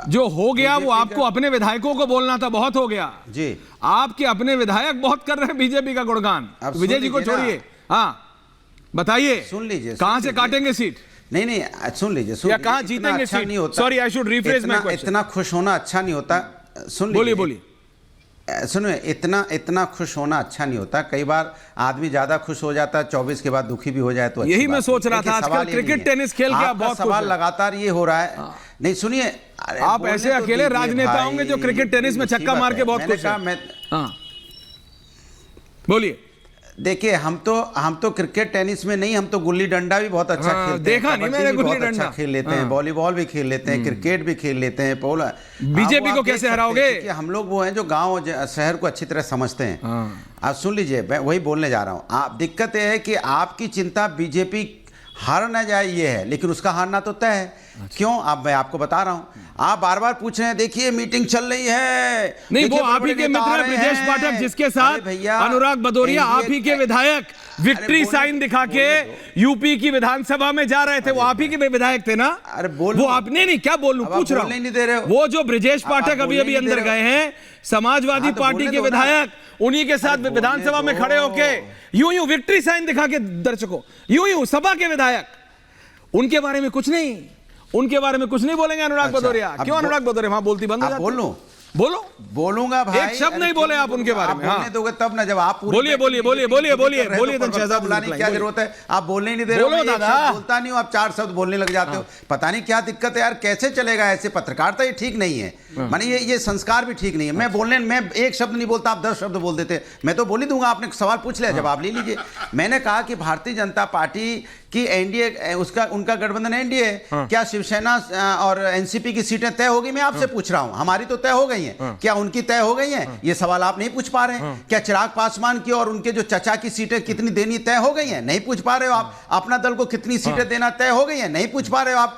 जो हो गया वो आपको अपने विधायकों को बोलना था, बहुत हो गया जी। आपके अपने विधायक बहुत कर रहे हैं बीजेपी का गुणगान। विजय जी को छोड़िए, हाँ बताइए, सुन लीजिए, कहां से काटेंगे सीट? नहीं, सुन लीजिए, या कहां जीतेंगे अच्छा सीट? नहीं होता। Sorry, I should rephrase my question. इतना खुश होना अच्छा नहीं होता। सुन लीजिए, बोलिए। सुनिए, इतना खुश होना अच्छा नहीं होता। कई बार आदमी ज्यादा खुश हो जाता है, 24 के बाद दुखी भी हो जाए तो यही मैं सोच रहा था। आजकल क्रिकेट टेनिस खेल के आप बहुत सवाल लगातार ये हो रहा है। नहीं सुनिए, आप ऐसे अकेले राजनेता होंगे जो क्रिकेट टेनिस में छक्का मार के बहुत खुश हैं। बोलिए। देखिए, हम तो क्रिकेट टेनिस में नहीं, हम तो गुल्ली डंडा भी बहुत अच्छा खेलते हैं, देखा नहीं मैंने, गुल्ली डंडा खेल लेते हैं, वॉलीबॉल भी खेल लेते हैं, क्रिकेट भी खेल लेते हैं। पोला बीजेपी को कैसे हराओगे? हम लोग वो हैं जो गांव शहर को अच्छी तरह समझते हैं। आप सुन लीजिए, मैं वही बोलने जा रहा हूँ। आप दिक्कत यह है कि आपकी चिंता बीजेपी हार ना जाए ये है, लेकिन उसका हारना तो तय है। क्यों? अब मैं आपको बता रहा हूं। आप बार बार पूछ रहे हैं, देखिए मीटिंग चल रही है। नहीं, वो आप ही के मित्र हैं ब्रजेश पाठक, जिसके साथ अनुराग भदौरिया, आप ही के विधायक, विक्ट्री साइन दिखा के यूपी की विधानसभा में जा रहे थे। वो आप ही के विधायक थे ना? अरे बोल, वो आपने नहीं, क्या बोलूं, पूछ रहा हूं। वो जो ब्रजेश पाठक अभी अंदर गए हैं, समाजवादी पार्टी के विधायक, उन्हीं के साथ विधानसभा में खड़े होके यूं विक्ट्री साइन दिखा के दर्शकों, यूं सभा के विधायक, उनके बारे में कुछ नहीं, उनके बारे में कुछ नहीं बोलेंगे अनुराग भदौरिया। क्यों अनुराग भदौरिया वहां बोलती बंद हो जाती? बोलूंगा भाई, एक शब्द नहीं बोले आप उनके बारे में। बोलने दोगे तब ना, जब आप बोलिए क्या जरूरत है? आप बोलने ही नहीं दे रहे हो। बोलता नहीं हूं, आप 4 शब्द बोलने लग जाते हो। पता नहीं क्या दिक्कत है यार, कैसे चलेगा ऐसे? पत्रकारिता ये ठीक नहीं है, माने ये संस्कार भी ठीक नहीं है। मैं एक शब्द नहीं बोलता, आप 10 शब्द बोल देते। मैं तो बोल ही दूंगा, आपने सवाल पूछ लिया, जवाब ले लीजिए। मैंने कहा कि भारतीय जनता पार्टी की एनडीए, उनका गठबंधन एनडीए, क्या शिवसेना और एनसीपी की सीटें तय होगी? मैं आपसे पूछ रहा हूं। हमारी तो तय हो गई हैं, क्या उनकी तय हो गई हैं? ये सवाल आप नहीं पूछ पा रहे हैं। क्या चिराग पासवान की और उनके जो चचा की सीटें कितनी देनी तय हो गई हैं? नहीं पूछ पा रहे हो आप। अपना दल को कितनी सीटें देना तय हो गई हैं? नहीं पूछ पा रहे हो आप।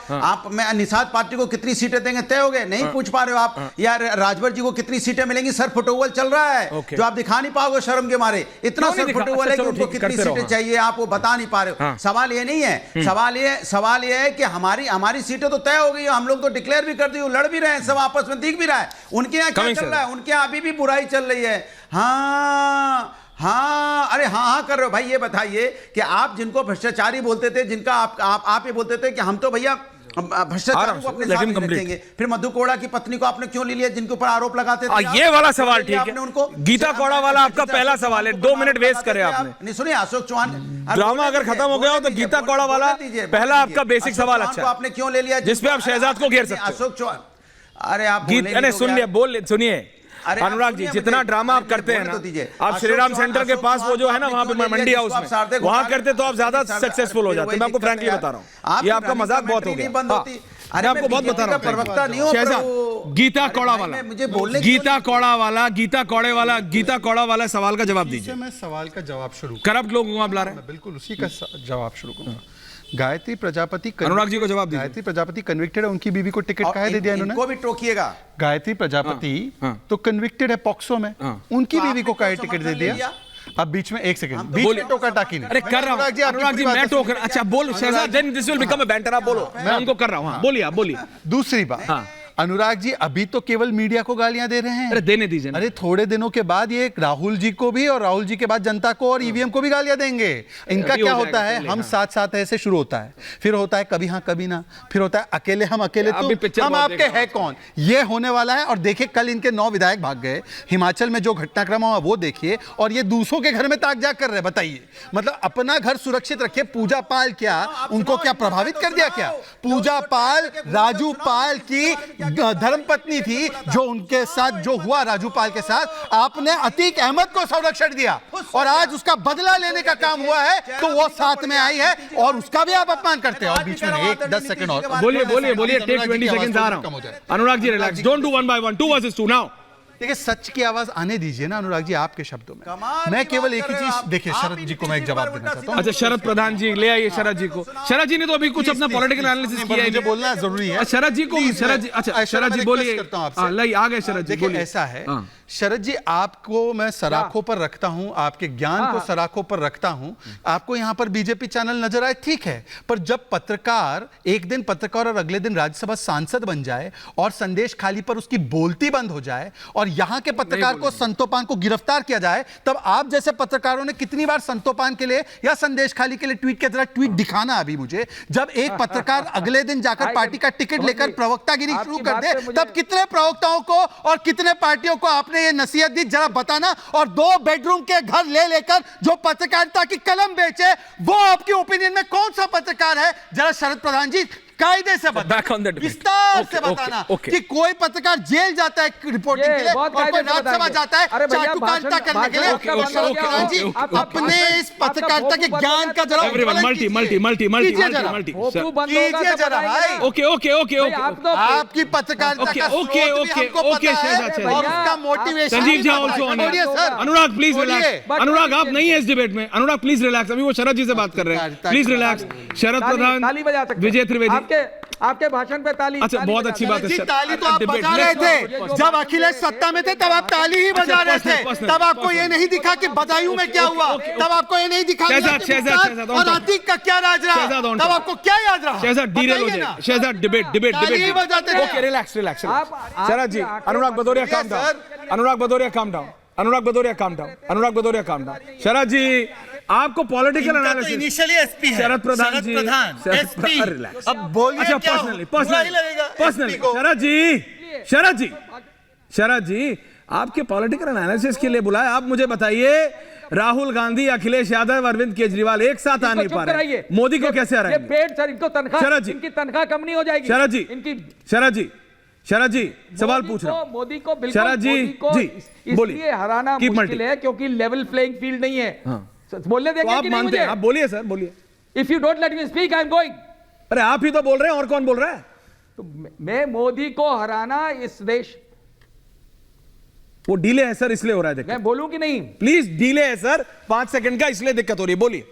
मैं निषाद पार्टी को कितनी सीटें देंगे तय हो गए? नहीं पूछ पा रहे हो आप। यार राजभर जी को कितनी सीटें मिलेंगी? सर फुटबॉल चल रहा है जो आप दिखा नहीं पाओगे शर्म के मारे। इतना सर फुटबॉल है कि उनको कितनी सीटें चाहिए आप वो बता नहीं पा रहे हो। सवाल ये नहीं है, सवाल ये है कि हमारी सीटें तो तय हो गई, हम लोग तो डिक्लेयर भी कर दी, लड़ भी रहे हैं, सब आपस में दिख भी रहा है। उनके यहाँ क्या चल रहा है? उनके यहाँ अभी भी बुराई चल रही है। हाँ, अरे हाँ कर रहे हो भाई। ये बताइए कि आप जिनको भ्रष्टाचारी बोलते थे, जिनका आप ये बोलते थे कि हम तो भैया भ्रष्टाचार को अपने साथ रखेंगे, फिर मधु कोड़ा की पत्नी को आपने क्यों ले लिया, जिनके ऊपर आरोप लगाते थे? ये वाला सवाल ठीक है। उनको गीता कोड़ा वाला आपका पहला सवाल है, 2 मिनट वेस्ट करे आपने। नहीं सुनिए, अशोक चौहान ड्रामा अगर खत्म हो गया हो तो गीता कोड़ा वाला पहला आपका बेसिक सवाल अच्छा है। आपने क्यों ले लिया जिसपे आप शहजाद को घेर सकते हैं? अशोक चौहान, अरे आप सुनिए अनुराग जी, जितना ड्रामा आप करते हैं ना, आप श्रीराम सेंटर के पास वो जो है ना, वहां पे मंडी हाउस में वहां करते तो आप ज्यादा सक्सेसफुल हो जाते। मैं आपको फ्रैंकली बता रहा हूं, ये आपका मजाक बहुत हो गया। मैं आपको बहुत बता रहा हूं, प्रवक्ता नहीं हो शहजाद। गीता कौड़ा वाला, गीता कौड़ा वाला सवाल का जवाब दीजिए। मैं सवाल का जवाब शुरू करप्ट लोगों को आप ला रहे हैं, बिल्कुल उसी का जवाब शुरू करूंगा। गायत्री प्रजापति, अनुराग जी को जवाब दीजिए। गायत्री प्रजापति कन्विक्टेड है, उनकी बीवी को टिकट काहे दे दिया इन्होंने? इनको भी टोकिएगा। गायत्री प्रजापति तो कन्विक्टेड है पॉक्सो में, उनकी बीवी को काहे टिकट दे दिया? अब बीच में एक सेकंड, बीच में टोका टाकी नहीं। अरे कर रहा हूं अनुराग जी, मैं टोक रहा। अच्छा बोलो Shahzad, then this will become a banter. आप बोलो, मैं उनको कर रहा हूं। बोलिए, आप बोलिए। दूसरी बात, अनुराग जी अभी तो केवल मीडिया को गालियां दे रहे हैं। अरे देने दीजिए। अरे थोड़े दिनों के बाद ये राहुल जी को भी और राहुल जी के बाद जनता को और ईवीएम को भी गालियां देंगे। इनका क्या होता है, हम साथ साथ ऐसे शुरू होता है, फिर होता है कभी हाँ कभी ना, फिर होता है अकेले हम अकेले तो हम आपके है कौन, ये होने वाला है। और देखिए कल इनके 9 विधायक भाग गए, हिमाचल में जो घटनाक्रम हुआ वो देखिए, और ये दूसरों के घर में ताक झाक कर रहे हैं। बताइए, मतलब अपना घर सुरक्षित रखिए। पूजा पाल क्या उनको क्या प्रभावित कर दिया? क्या पूजा पाल राजू पाल की धर्मपत्नी थी, जो उनके साथ जो हुआ राजू पाल के साथ, आपने अतीक अहमद को संरक्षण दिया और आज उसका बदला लेने का काम हुआ है, तो वो साथ में आई है और उसका भी आप अपमान करते हैं। और बीच में 10 सेकंड और बोलिए, टेक 20 सेकंड्स आ रहा हूं। Anurag ji relax, don't do 1 by 1, 2 versus 2 now. देखिए सच की आवाज आने दीजिए ना अनुराग जी, आपके शब्दों में। मैं केवल एक ही चीज, देखिए शरद जी को मैं एक जवाब देना चाहता हूं। अच्छा शरद प्रधान जी ले आइए शरद जी को। शरद जी ने तो अभी कुछ अपना पॉलिटिकल एनालिसिस किया है, मुझे बोलना जरूरी है। शरद जी को, शरद जी, अच्छा शरद जी बोलिए। आ गए शरद जी, देखिए ऐसा है, शरद जी, आपको मैं सराखों पर रखता हूं, आपके ज्ञान को सराखों पर रखता हूं। आपको यहां पर बीजेपी चैनल नजर आए, ठीक है, पर जब पत्रकार एक दिन पत्रकार और अगले दिन राज्यसभा सांसद बन जाए और संदेश खाली पर उसकी बोलती बंद हो जाए और यहां के पत्रकार को संतोपान को गिरफ्तार किया जाए, तब आप जैसे पत्रकारों ने कितनी बार संतोपान के लिए या संदेश खाली के लिए ट्वीट किया? जरा ट्वीट दिखाना अभी मुझे। जब एक पत्रकार अगले दिन जाकर पार्टी का टिकट लेकर प्रवक्तागिरी शुरू कर दे, तब कितने प्रवक्ताओं को और कितने पार्टियों को आपने ये नसीहत दी, जरा बताना। और 2 बेडरूम के घर ले लेकर जो पत्रकारिता की कलम बेचे, वो आपके ओपिनियन में कौन सा पत्रकार है? जरा शरद प्रधान जी कायदे से बताना, विस्तार से बताना कि कोई पत्रकार जेल जाता है रिपोर्टिंग के लिए और कोई राज्यसभा जाता है चाटुकारिता करने के लिए। शरद प्रधान जी, अपने इस पत्रकारिता के ज्ञान का जरा कीजिए जरा भाई। आपकी पत्रकारिता का स्रोत भी हमको पता है और उसका motivation. Sanjeev Jha also on है। अनुराग प्लीज रिलैक्स। अनुराग आप नहीं है इस डिबेट में। अनुराग प्लीज रिलैक्स, अभी वो शरद जी से बात कर रहे हैं, प्लीज रिलैक्स। शरद प्रधान, विजय त्रिवेदी, आपके भाषण पे ताली। अच्छा, बहुत अच्छी बात है। ताली तो आप बजा रहे थे जब अखिलेश सत्ता में थे, तब आप ताली ही बजा रहे थे। तब आपको ये नहीं दिखा कि बदायूं में क्या हुआ, तब आपको ये नहीं दिखा और अतीक का क्या राज रहा, तब आपको क्या याद रहा? शहजाद डीरेल हो जाए, शहजाद डिबेट बजाते थे। Okay, relax relax. Sharad ji, Anurag Bhadauria calm down, अनुराग भदौरिया काम डाउन, अनुराग भदौरिया काम डाउन, अनुराग भदौरिया काम डाउन। शरद जी, आपको पॉलिटिकल एनालिसिस इनिशियली एसपी है शरद प्रधान जी, एसपी। रिलैक्स। अब बोलिए, अच्छा, क्या पर्सनली शरद जी, आपके पॉलिटिकल एनालिसिस के लिए बुलाया। आप मुझे बताइए, राहुल गांधी, अखिलेश यादव, अरविंद केजरीवाल एक साथ आ नहीं पा रहे, मोदी को कैसे हराएंगे? सर, इनको तनख्वाह, शरद जी, इनकी तनख्वाह कम नहीं हो जाएगी? शरद जी, इनकी शरद जी सवाल पूछ रहा हूं। मोदी को बिल्कुल, शरद जी इसलिए हराना मुश्किल है क्योंकि लेवल प्लेइंग फील्ड नहीं है। बोलने देंगे आप कि नहीं मानते हैं? मुझे? आप बोलिए सर, बोलिए। If you don't let me speak, I am going. अरे आप ही तो बोल रहे हैं, और कौन बोल रहा है? तो मैं मोदी को हराना इस देश, वो डिले है सर, इसलिए हो रहा है। मैं बोलूं कि नहीं? प्लीज, डिले है सर 5 सेकंड का, इसलिए दिक्कत हो रही है, बोलिए।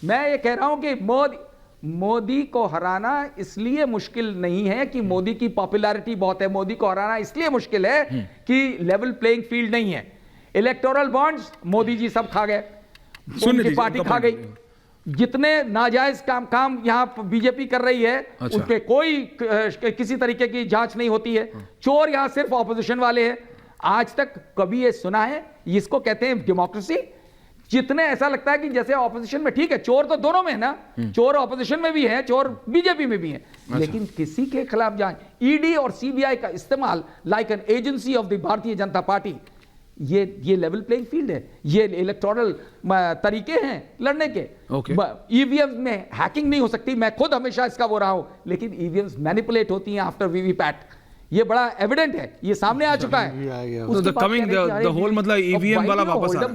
मैं ये कह रहा हूं कि मोदी को हराना इसलिए मुश्किल नहीं है कि मोदी की पॉपुलैरिटी बहुत है। मोदी को हराना इसलिए मुश्किल है कि लेवल प्लेइंग फील्ड नहीं है। इलेक्टोरल बॉन्ड्स मोदी जी सब खा गए, उनकी पार्टी खा गई। जितने नाजायज काम यहां बीजेपी कर रही है, अच्छा। उसके कोई किसी तरीके की जांच नहीं होती है। चोर यहां सिर्फ ऑपोजिशन वाले हैं। आज तक कभी ये सुना है? इसको कहते हैं डेमोक्रेसी। जितने ऐसा लगता है कि जैसे ऑपोजिशन में, ठीक है, चोर तो दोनों में है ना, चोर ऑपोजिशन में भी है, चोर बीजेपी में भी है, लेकिन किसी के खिलाफ जांच, ईडी और सीबीआई का इस्तेमाल like an agency of the Bharatiya Janata party, ये लेवल प्लेइंग फील्ड है। ये इलेक्टोरल तरीके हैं लड़ने के। ईवीएम में हैकिंग नहीं हो सकती, मैं खुद हमेशा इसका वो रहा हूं, लेकिन ईवीएम्स मैनिपुलेट होती हैं आफ्टर वीवीपैट। ये बड़ा एविडेंट है, ये सामने आ चुका है। द होल मतलब ईवीएम वाला वापस आ रहा है।